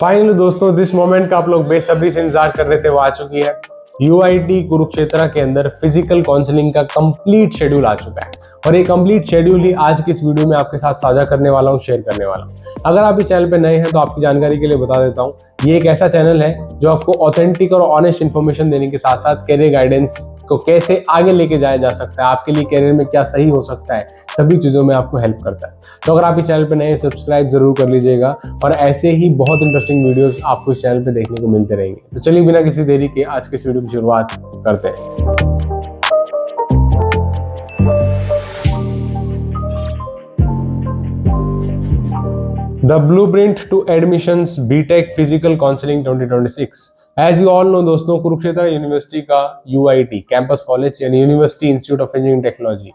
Finally दोस्तों this moment का आप लोग बेसब्री से इंतजार कर रहे थे, वो आ चुकी है। यूआईटी कुरुक्षेत्र के अंदर फिजिकल काउंसलिंग का कंप्लीट शेड्यूल आ चुका है और ये कंप्लीट शेड्यूल ही आज की इस वीडियो में आपके साथ साझा करने वाला हूँ, शेयर करने वाला हूँ। अगर आप इस चैनल पे नए हैं तो आपकी जानकारी के लिए बता देता हूँ, ये एक ऐसा चैनल है जो आपको ऑथेंटिक और ऑनेस्ट इन्फॉर्मेशन देने के साथ साथ करियर गाइडेंस को कैसे आगे लेके जाया जा सकता है, आपके लिए करियर में क्या सही हो सकता है, सभी चीज़ों में आपको हेल्प करता है। तो अगर आप इस चैनल पे नए हैं, सब्सक्राइब जरूर कर लीजिएगा और ऐसे ही बहुत इंटरेस्टिंग वीडियोस आपको इस चैनल पे देखने को मिलते रहेंगे। तो चलिए बिना किसी देरी के आज के इस वीडियो की शुरुआत करते हैं। The blueprint to admissions BTech Physical Counseling 2026। As you all know दोस्तों, कुरुक्षेत्र यूनिवर्सिटी का यूआईटी कैंपस कॉलेज यानी university institute of engineering technology,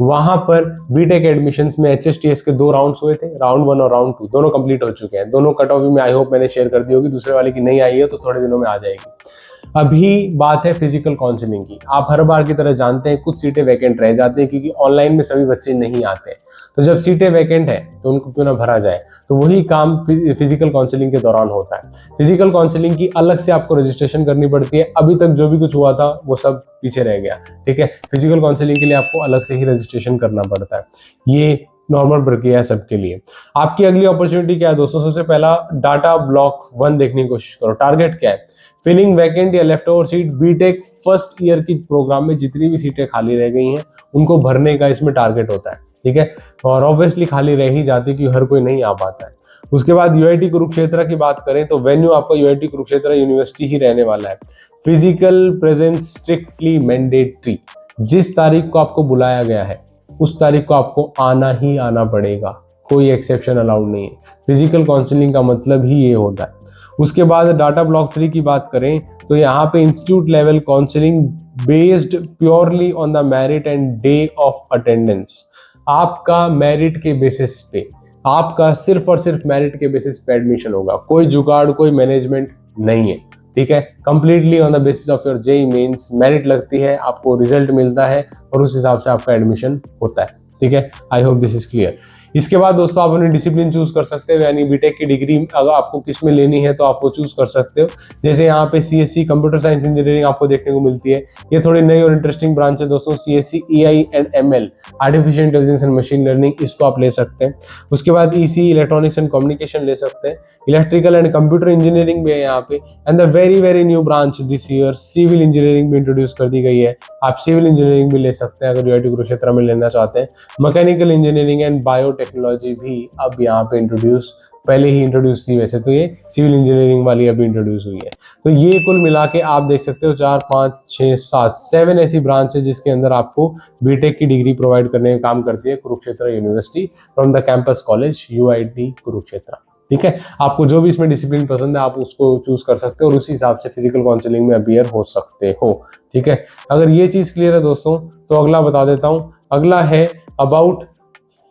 वहां पर बीटेक एडमिशंस में एचएसटीएस के 2 राउंड्स हुए थे, राउंड 1 और राउंड 2 दोनों कंप्लीट हो चुके हैं। दोनों कट ऑफ में आई होप मैंने शेयर कर दी होगी, दूसरे वाले की नहीं आई है तो थोड़े दिनों में आ जाएगी। अभी बात है फिजिकल काउंसलिंग की। आप हर बार की तरह जानते हैं कुछ सीटें वैकेंट रह जाती हैं क्योंकि ऑनलाइन में सभी बच्चे नहीं आते, तो जब सीटें वैकेंट है तो उनको क्यों ना भरा जाए, तो वही काम फिजिकल काउंसलिंग के दौरान होता है। फिजिकल काउंसलिंग की अलग से आपको रजिस्ट्रेशन करनी पड़ती है, अभी तक जो भी कुछ हुआ था वो सब पीछे रह गया, ठीक है। फिजिकल काउंसलिंग के लिए आपको अलग से ही रजिस्ट्रेशन करना पड़ता है, ये नॉर्मल प्रक्रिया है सबके लिए। आपकी अगली अपॉर्चुनिटी क्या है दोस्तों? सबसे पहला डाटा ब्लॉक 1 देखने की कोशिश करो। टारगेट क्या है? फिलिंग वैकेंट या left over seat. BTech first year की प्रोग्राम में जितनी भी सीटें खाली रह गई हैं उनको भरने का इसमें टारगेट होता है, ठीक है। और ऑब्वियसली खाली रह ही जाती है क्योंकि हर कोई नहीं आ पाता है। उसके बाद यूआईटी कुरुक्षेत्र की बात करें तो वेन्यू आपका यूआईटी कुरुक्षेत्र यूनिवर्सिटी ही रहने वाला है। Physical presence strictly mandatory. जिस तारीख को आपको बुलाया गया है उस तारीख को आपको आना ही आना पड़ेगा, कोई एक्सेप्शन अलाउड नहीं है। फिजिकल काउंसलिंग का मतलब ही ये होता है। उसके बाद डाटा ब्लॉक 3 की बात करें तो यहाँ पे institute level counselling based purely on the merit and day of attendance. आपका मेरिट के बेसिस पे, आपका सिर्फ और सिर्फ मेरिट के बेसिस पे एडमिशन होगा, कोई जुगाड़ कोई मैनेजमेंट नहीं है, ठीक है। Completely on the basis of your JEE mains merit लगती है, आपको रिजल्ट मिलता है और उस हिसाब से आपका एडमिशन होता है, ठीक है। I hope this is clear. इसके बाद दोस्तों आप अपनी डिसिप्लिन चूज कर सकते हो, यानी बीटेक की डिग्री अगर आपको किस में लेनी है तो आप वो चूज कर सकते हो। जैसे यहाँ पे सीएससी कंप्यूटर साइंस इंजीनियरिंग आपको देखने को मिलती है, ये थोड़ी नई और इंटरेस्टिंग ब्रांच है दोस्तों। CSC AI and ML artificial intelligence and machine learning, इसको आप ले सकते हैं। उसके बाद ईसी इलेक्ट्रॉनिक्स एंड कम्युनिकेशन ले सकते हैं। इलेक्ट्रिकल एंड कंप्यूटर इंजीनियरिंग भी है यहाँ पे। And the very new branch this year civil engineering भी इंट्रोड्यूस कर दी गई है, आप सिविल इंजीनियरिंग भी ले सकते हैं अगर यूआईटी कुरुक्षेत्र में लेना चाहते हैं। मैकेनिकल इंजीनियरिंग एंड बायोटेक्नोलॉजी भी अब यहाँ पे इंट्रोड्यूस, पहले ही इंट्रोड्यूस थी वैसे तो, ये सिविल इंजीनियरिंग वाली अभी इंट्रोड्यूस हुई है। तो ये कुल मिला के आप देख सकते हो 4 5 6 7 ऐसी ब्रांच है जिसके अंदर आपको बीटेक की डिग्री प्रोवाइड करने का काम करती है Kurukshetra university from the campus college UIT Kurukshetra, ठीक है। आपको जो भी इसमें डिसिप्लिन पसंद है आप उसको चूज कर सकते हो और उसी हिसाब से फिजिकल काउंसलिंग में अपीयर हो सकते हो, ठीक है। अगर ये चीज क्लियर है दोस्तों तो अगला बता देता हूं। अगला है about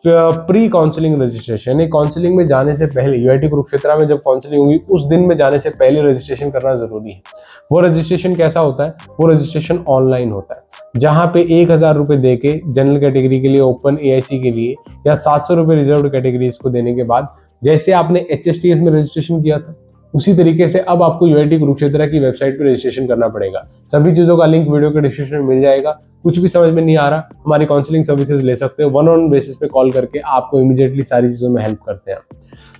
pre counselling registration. Counselling में जाने से पहले, यूआईटी कुरुक्षेत्र में जब काउंसलिंग हुई उस दिन में जाने से पहले रजिस्ट्रेशन करना जरूरी है। वो रजिस्ट्रेशन कैसा होता है? वो रजिस्ट्रेशन ऑनलाइन होता है, जहां पे 1000 रुपए दे के जनरल कैटेगरी के लिए, ओपन एआईसी के लिए, या 700 रुपए रिजर्व कैटेगरीज को देने के बाद, जैसे आपने एचएसटीएस में रजिस्ट्रेशन किया था उसी तरीके से अब आपको यूआईटी कुरुक्षेत्र की वेबसाइट पे रजिस्ट्रेशन करना पड़ेगा। सभी चीजों का लिंक वीडियो के डिस्क्रिप्शन में मिल जाएगा। कुछ भी समझ में नहीं आ रहा, हमारी काउंसलिंग सर्विसेज ले सकते हो, 1-on-1 बेसिस पे कॉल करके आपको इमीडिएटली सारी चीजों में हेल्प करते हैं।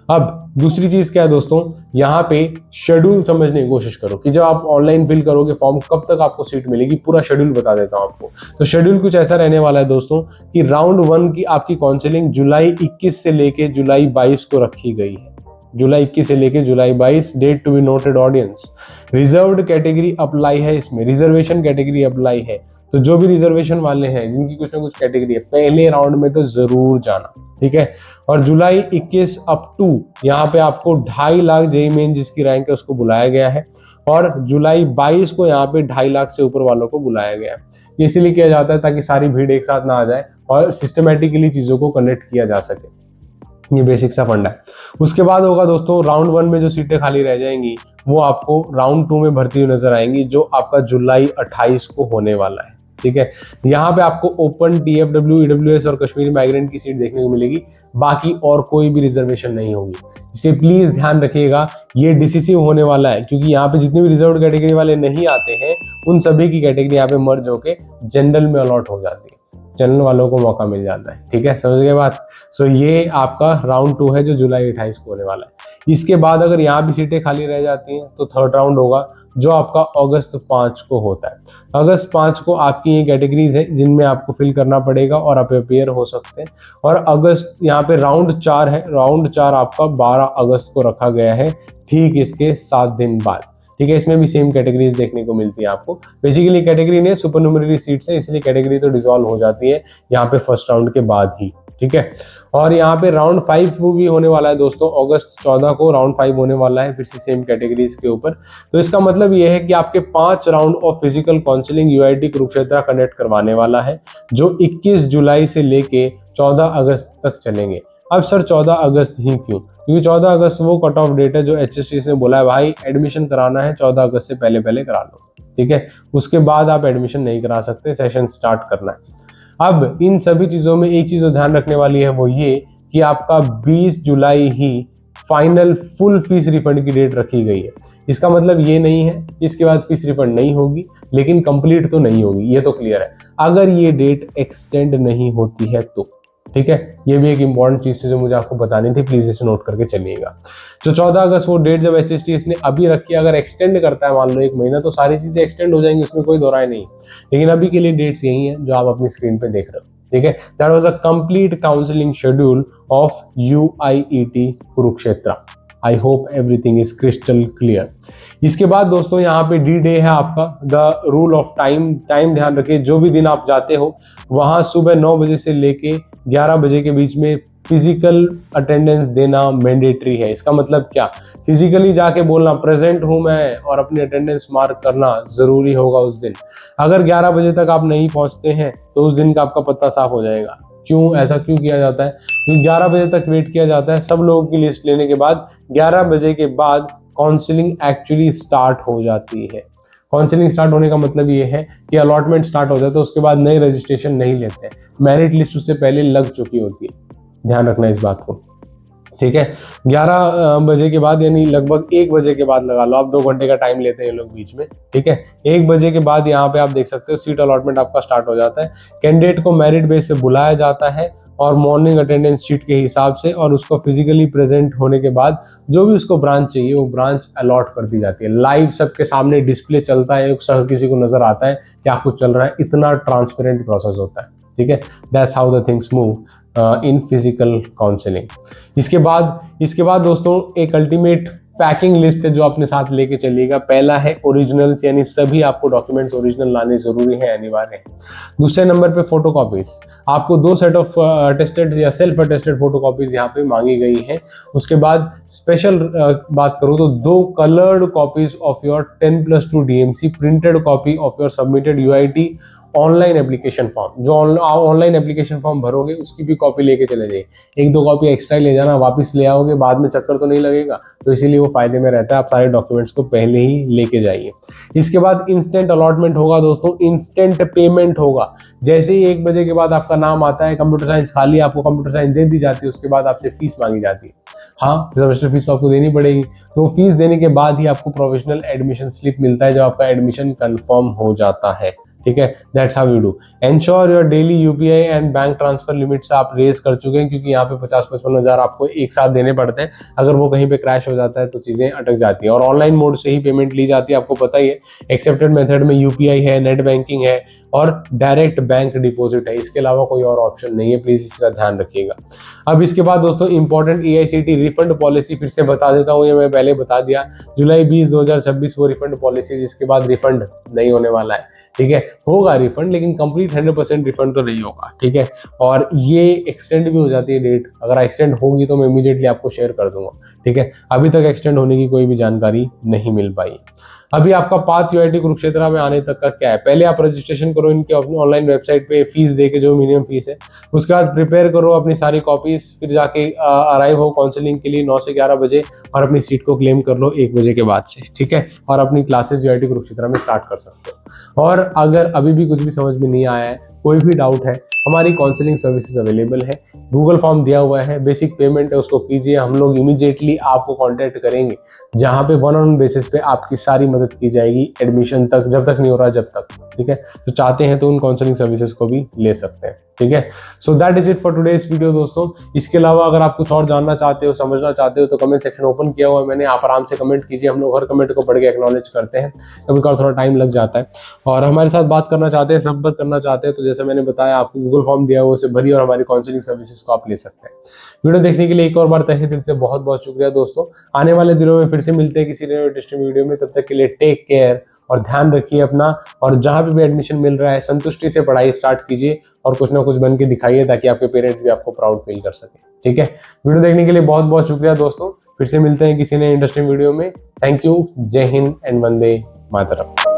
अब दूसरी चीज क्या है दोस्तों, यहाँ पे शेड्यूल समझने की कोशिश करो कि जब आप ऑनलाइन फिल करोगे फॉर्म कब तक आपको सीट मिलेगी, पूरा शेड्यूल बता देता हूँ आपको। तो शेड्यूल कुछ ऐसा रहने वाला है दोस्तों कि राउंड 1 की आपकी काउंसलिंग जुलाई 21 से लेके जुलाई 22 को रखी गई है। जुलाई 21 से लेके जुलाई 22, date to be noted audience. Reserved category apply है, इसमें रिजर्वेशन कैटेगरी अप्लाई है, तो जो भी रिजर्वेशन वाले हैं जिनकी कुछ ना कुछ कैटेगरी है पहले राउंड में तो जरूर जाना, ठीक है। और जुलाई 21 अप टू यहाँ पे आपको 2.5 लाख जेईई मेन जिसकी रैंक है उसको बुलाया गया है, और जुलाई 22 को यहाँ पे 2.5 लाख से ऊपर वालों को बुलाया गया है। ये इसीलिए किया जाता है ताकि सारी भीड़ एक साथ ना आ जाए और सिस्टमेटिकली चीजों को कंडक्ट किया जा सके। ये बेसिक सा फंडा है। उसके बाद होगा दोस्तों राउंड 1 में जो सीटें खाली रह जाएंगी वो आपको राउंड 2 में भर्ती हुई नजर आएंगी, जो आपका जुलाई 28 को होने वाला है, ठीक है। यहाँ पे आपको ओपन, TFW, EWS और कश्मीरी माइग्रेंट की सीट देखने को मिलेगी, बाकी और कोई भी रिजर्वेशन नहीं होगी। इसलिए प्लीज ध्यान रखिएगा, ये डिसिसिव होने वाला है, क्योंकि यहाँ पे जितने भी रिजर्व कैटेगरी वाले नहीं आते हैं उन सभी की कैटेगरी यहाँ पे मर्ज होके जनरल में अलॉट हो जाती है, जनरल वालों को मौका मिल जाता है। ठीक है, समझ गए बात। सो ये आपका राउंड 2 है जो जुलाई 28 को होने वाला है। इसके बाद अगर यहाँ भी सीटें खाली रह जाती हैं तो थर्ड राउंड होगा जो आपका अगस्त 5 को होता है। अगस्त 5 को आपकी ये कैटेगरीज है जिनमें आपको फिल करना पड़ेगा और आप अपेयर हो सकते हैं। और अगस्त यहाँ पे राउंड 4 है, राउंड 4 आपका 12 अगस्त को रखा गया है, ठीक इसके 7 दिन बाद। ठीक है, इसमें भी सेम कैटेगरीज देखने को मिलती है आपको। बेसिकली कैटेगरी ने सुपर न्यूमररी सीट्स है, इसलिए कैटेगरी तो डिसॉल्व हो जाती है यहाँ पे फर्स्ट राउंड के बाद ही। ठीक है, और यहाँ पे राउंड 5 भी होने वाला है दोस्तों, अगस्त 14 को राउंड 5 होने वाला है, फिर से सेम कैटेगरीज के ऊपर। तो इसका मतलब ये है कि आपके 5 round of physical counselling UIT Kurukshetra conduct करवाने वाला है, जो 21 जुलाई से लेके 14 अगस्त तक चलेंगे। अब सर 14 अगस्त ही क्यों? क्योंकि 14 अगस्त वो कट ऑफ डेट है जो HSTS ने बोला है भाई एडमिशन कराना है 14 अगस्त से पहले पहले करा लो। ठीक है, उसके बाद आप एडमिशन नहीं करा सकते, सेशन स्टार्ट करना है। अब इन सभी चीजों में एक चीज जो ध्यान रखने वाली है वो ये कि आपका 20 जुलाई ही फाइनल फुल फीस रिफंड की डेट रखी गई है। इसका मतलब ये नहीं है इसके बाद फीस रिफंड नहीं होगी, लेकिन कंप्लीट तो नहीं होगी, ये तो क्लियर है, अगर ये डेट एक्सटेंड नहीं होती है तो। ठीक है, ये भी एक इंपॉर्टेंट चीज है जो मुझे आपको बतानी थी, प्लीज इसे नोट करके चलिएगा। तो 14 अगस्त वो डेट जब HSTS ने अभी रखी, अगर एक्सटेंड करता है मान लो 1 महीना तो सारी चीजें एक्सटेंड हो जाएंगी, उसमें कोई दो राय नहीं। लेकिन अभी के लिए डेट्स यही है जो आप अपनी स्क्रीन पे देख रहे हो। ठीक है, that was a complete counselling schedule of UIET Kurukshetra. I hope everything is crystal clear. इसके बाद दोस्तों यहाँ पे D-Day है आपका, the rule of time. Time ध्यान रखिए, जो भी दिन आप जाते हो वहां सुबह 9 बजे से लेके 11 बजे के बीच में फिजिकल अटेंडेंस देना मैंडेटरी है। इसका मतलब क्या? फिजिकली जाके बोलना प्रेजेंट हूं मैं और अपनी अटेंडेंस मार्क करना जरूरी होगा उस दिन। अगर 11 बजे तक आप नहीं पहुंचते हैं तो उस दिन का आपका पत्ता साफ हो जाएगा। क्यों ऐसा क्यों किया जाता है? क्योंकि 11 बजे तक वेट किया जाता है, सब लोगों की लिस्ट लेने के बाद 11 बजे के बाद काउंसलिंग एक्चुअली स्टार्ट हो जाती है। काउंसलिंग स्टार्ट होने का मतलब ये है कि अलॉटमेंट स्टार्ट हो जाता है, उसके बाद नई रजिस्ट्रेशन नहीं लेते हैं, मेरिट लिस्ट उससे पहले लग चुकी होती है। ध्यान रखना इस बात को। ठीक है, 11 बजे के बाद यानी लगभग 1 बजे के बाद लगा लो आप, 2 घंटे का टाइम लेते हैं ये लोग बीच में। ठीक है, 1 बजे के बाद यहाँ पे आप देख सकते हो सीट अलॉटमेंट आपका स्टार्ट हो जाता है। कैंडिडेट को मेरिट बेस पे बुलाया जाता है और मॉर्निंग अटेंडेंस शीट के हिसाब से और उसको फिजिकली प्रेजेंट होने के बाद जो भी उसको ब्रांच चाहिए वो ब्रांच अलॉट कर दी जाती है। लाइव सबके सामने डिस्प्ले चलता है, सब किसी को नजर आता है क्या कुछ चल रहा है, इतना ट्रांसपेरेंट प्रोसेस होता है। ठीक है, that's how the things move in physical counselling. इसके बाद दोस्तों एक अल्टीमेट पैकिंग लिस्ट है जो अपने साथ लेके चलिएगा। पहला है ओरिजिनल्स, यानी सभी आपको डॉक्यूमेंट्स ओरिजिनल लाने जरूरी है, अनिवार्य है। दूसरे नंबर पे फोटोकॉपीज, आपको 2 सेट ऑफ अटेस्टेड या सेल्फ अटेस्टेड फोटोकॉपीज यहाँ पे मांगी गई है। उसके बाद स्पेशल बात करूँ तो 2 coloured copies of your 10+2 DMC, printed copy of your submitted UIT online application form. जो ऑनलाइन एप्लीकेशन फॉर्म भरोगे उसकी भी कॉपी लेके चले जाइए। 1-2 कॉपी एक्स्ट्रा ले जाना, वापस ले आओगे बाद में चक्कर तो नहीं लगेगा, तो इसीलिए वो फायदे में रहता है, आप सारे डॉक्यूमेंट्स को पहले ही लेके जाइए। इसके बाद इंस्टेंट अलॉटमेंट होगा दोस्तों, इंस्टेंट पेमेंट होगा। जैसे ही 1 बजे के बाद आपका नाम आता है, कंप्यूटर साइंस खाली, आपको कंप्यूटर साइंस दे दी जाती है, उसके बाद आपसे फीस मांगी जाती है। हाँ, सेमेस्टर फीस आपको देनी पड़ेगी, तो फीस देने के बाद ही आपको प्रोविजनल एडमिशन स्लिप मिलता है जब आपका एडमिशन कंफर्म हो जाता है। ठीक है, that's how we do. Ensure your daily UPI and bank transfer limits आप रेज कर चुके हैं, क्योंकि यहाँ पे 50-55 हज़ार आपको एक साथ देने पड़ते हैं। अगर वो कहीं पे क्रैश हो जाता है तो चीजें अटक जाती है। और ऑनलाइन मोड से ही पेमेंट ली जाती है, आपको पता ही है। एक्सेप्टेड मेथड में UPI है, नेट बैंकिंग है और डायरेक्ट बैंक डिपॉजिट है, इसके अलावा कोई और ऑप्शन नहीं है, प्लीज इसका ध्यान रखिएगा। अब इसके बाद दोस्तों इंपॉर्टेंट EICT रिफंड पॉलिसी फिर से बता देता हूँ, ये मैं पहले बता दिया, जुलाई 20, 2026 वो रिफंड पॉलिसी जिसके बाद रिफंड नहीं होने वाला है। ठीक है, होगा रिफंड लेकिन कंप्लीट 100% रिफंड तो नहीं होगा। ठीक है, और ये एक्सटेंड भी हो जाती है डेट, अगर एक्सटेंड होगी तो मैं इमीडिएटली आपको शेयर कर दूंगा। ठीक है, अभी तक एक्सटेंड होने की कोई भी जानकारी नहीं मिल पाई। अभी आपका पाथ यूआईटी कुरुक्षेत्र में आने तक का क्या है, पहले आप रजिस्ट्रेशन करो इनके अपनी ऑनलाइन वेबसाइट पे, फीस दे के जो मिनिमम फीस है, उसके बाद प्रिपेयर करो अपनी सारी कॉपीज, फिर जाके अराइव हो काउंसलिंग के लिए 9 से 11 बजे और अपनी सीट को क्लेम कर लो 1 बजे के बाद से, ठीक है। और अपनी क्लासेस यूआईटी कुरुक्षेत्र में स्टार्ट कर सकते हो। और अगर अभी भी कुछ भी समझ में नहीं आया है, कोई भी डाउट है, हमारी काउंसलिंग सर्विसेज अवेलेबल है, गूगल फॉर्म दिया हुआ है, बेसिक पेमेंट है उसको कीजिए, हम लोग इमीडिएटली आपको कांटेक्ट करेंगे, जहां पे वन ऑन बेसिस पे आपकी सारी मदद की जाएगी एडमिशन तक, जब तक नहीं हो रहा जब तक, ठीक है। तो चाहते हैं तो उन काउंसलिंग सर्विसेज को भी ले सकते हैं, ठीक है। So that is it for today's video दोस्तों। इसके अलावा अगर आप कुछ और जानना चाहते हो, समझना चाहते हो, तो कमेंट सेक्शन ओपन किया हुआ है मैंने, आप आराम से कमेंट कीजिए, हम लोग हर कमेंट को पढ़ के एक्नॉलेज करते हैं, कभी कभार थोड़ा टाइम लग जाता है। और हमारे साथ बात करना चाहते हैं, संपर्क करना चाहते हैं, तो जैसे मैंने बताया आपको गूगल फॉर्म दिया हुआ, उसे भरिए और हमारी काउंसलिंग सर्विसेज को आप ले सकते हैं। वीडियो देखने के लिए एक और बार तहे दिल से बहुत बहुत शुक्रिया दोस्तों। आने वाले दिनों में फिर से मिलते हैं किसी नए इंटरेस्टिंग वीडियो में, तब तक के लिए टेक केयर और ध्यान रखिए अपना, और जहां पे भी एडमिशन मिल रहा है संतुष्टि से पढ़ाई स्टार्ट कीजिए और कुछ ना कुछ बन के दिखाइए, ताकि आपके पेरेंट्स भी आपको प्राउड फील कर सके, ठीक है। वीडियो देखने के लिए बहुत बहुत शुक्रिया दोस्तों, फिर से मिलते हैं किसी नए इंटरेस्टिंग वीडियो में। थैंक यू, जय हिंद एंड वंदे मातरम।